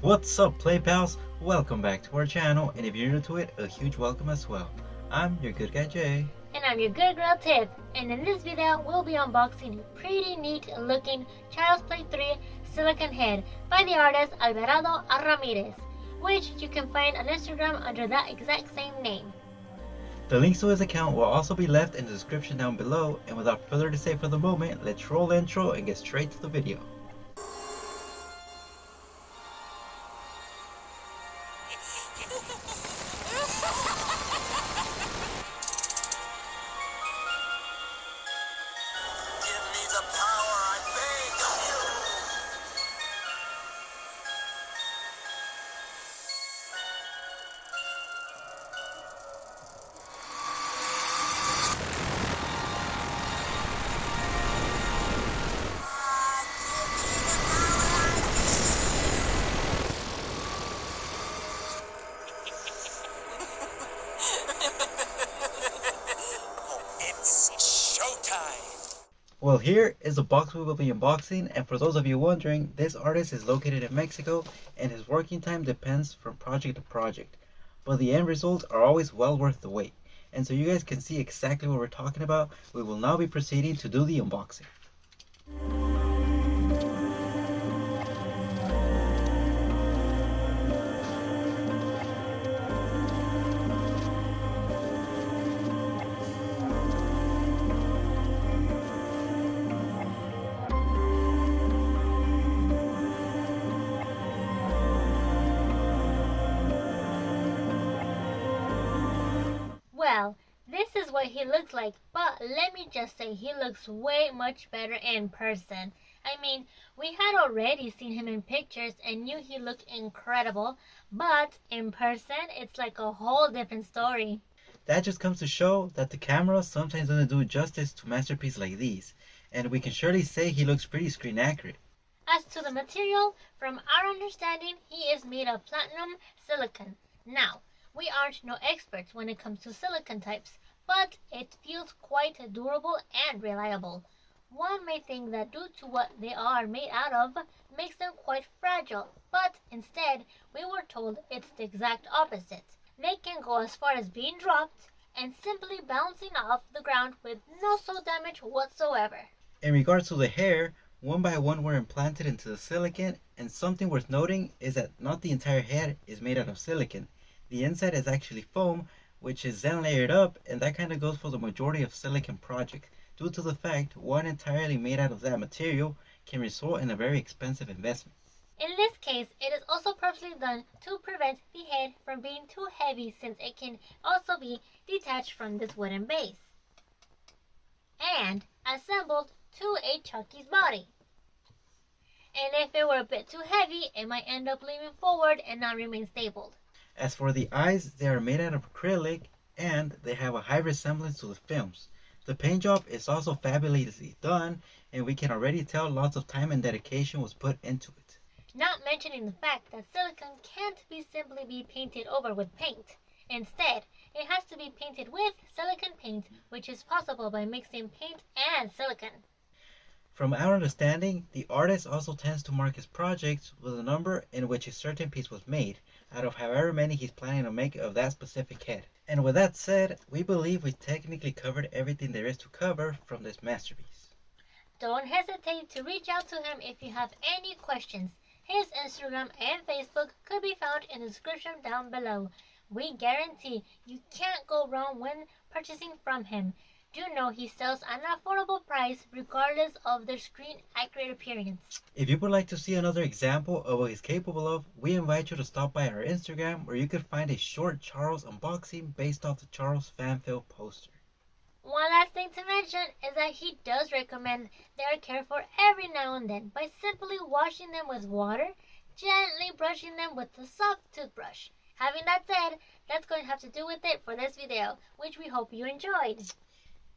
What's up, Play Pals? Welcome back to our channel, and if you're new to it, a huge welcome as well. I'm your good guy Jay. And I'm your good girl Tiff, and in this video we'll be unboxing a pretty neat looking Child's Play 3 silicone head by the artist Alvarado Ramirez, which you can find on Instagram under that exact same name. The links to his account will also be left in the description down below, and without further to say for the moment, let's roll the intro and get straight to the video. Well, here is the box we will be unboxing, and for those of you wondering, this artist is located in Mexico and his working time depends from project to project, but the end results are always well worth the wait. And so you guys can see exactly what we're talking about, we will now be proceeding to do the unboxing. Well, this is what he looks like, but let me just say he looks way much better in person. I mean, we had already seen him in pictures and knew he looked incredible, but in person it's like a whole different story. That just comes to show that the camera sometimes doesn't do justice to masterpieces like these, and we can surely say he looks pretty screen accurate. As to the material, from our understanding, he is made of platinum silicone. Now, we aren't no experts when it comes to silicone types, but it feels quite durable and reliable. One may think that due to what they are made out of makes them quite fragile, but instead we were told it's the exact opposite. They can go as far as being dropped and simply bouncing off the ground with no soul damage whatsoever. In regards to the hair, one by one were implanted into the silicone, and something worth noting is that not the entire head is made out of silicone. The inside is actually foam, which is then layered up, and that kind of goes for the majority of silicone projects, due to the fact one entirely made out of that material can result in a very expensive investment. In this case, it is also purposely done to prevent the head from being too heavy, since it can also be detached from this wooden base and assembled to a Chucky's body. And if it were a bit too heavy, it might end up leaning forward and not remain stable. As for the eyes, they are made out of acrylic and they have a high resemblance to the films. The paint job is also fabulously done, and we can already tell lots of time and dedication was put into it. Not mentioning the fact that silicone can't simply be painted over with paint. Instead, it has to be painted with silicone paint, which is possible by mixing paint and silicone. From our understanding, the artist also tends to mark his projects with a number in which a certain piece was made, out of however many he's planning to make of that specific head. And with that said, we believe we technically covered everything there is to cover from this masterpiece. Don't hesitate to reach out to him if you have any questions. His Instagram and Facebook could be found in the description down below. We guarantee you can't go wrong when purchasing from him. Do know he sells an affordable price regardless of their screen accurate appearance. If you would like to see another example of what he's capable of, we invite you to stop by our Instagram, where you could find a short Charles unboxing based off the Charles fanfic poster. One last thing to mention is that he does recommend they are cared for every now and then by simply washing them with water, gently brushing them with a soft toothbrush. Having that said, that's going to have to do with it for this video, which we hope you enjoyed.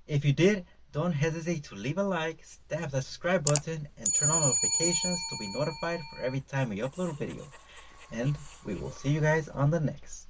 If you did, don't hesitate to leave a like, stab that subscribe button, and turn on notifications to be notified for every time we upload a video. And we will see you guys on the next.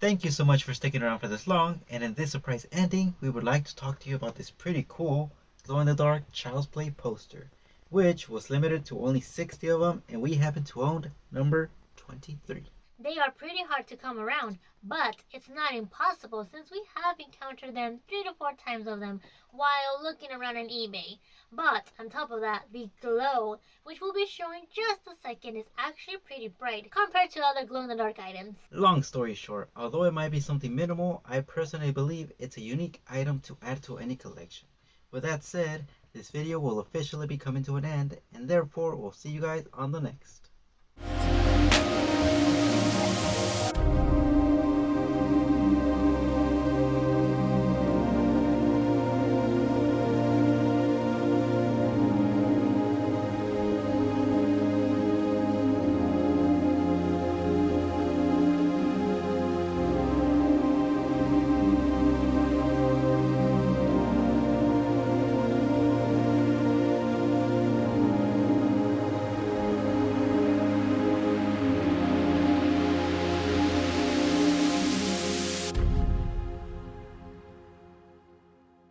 Thank you so much for sticking around for this long, and in this surprise ending, we would like to talk to you about this pretty cool glow-in-the-dark Child's Play poster, which was limited to only 60 of them, and we happen to own number 23. They are pretty hard to come around, but it's not impossible since we have encountered them 3 to 4 times of them while looking around on eBay. But on top of that, the glow, which we'll be showing just a second, is actually pretty bright compared to other glow-in-the-dark items. Long story short, although it might be something minimal, I personally believe it's a unique item to add to any collection. With that said, this video will officially be coming to an end, and therefore we'll see you guys on the next.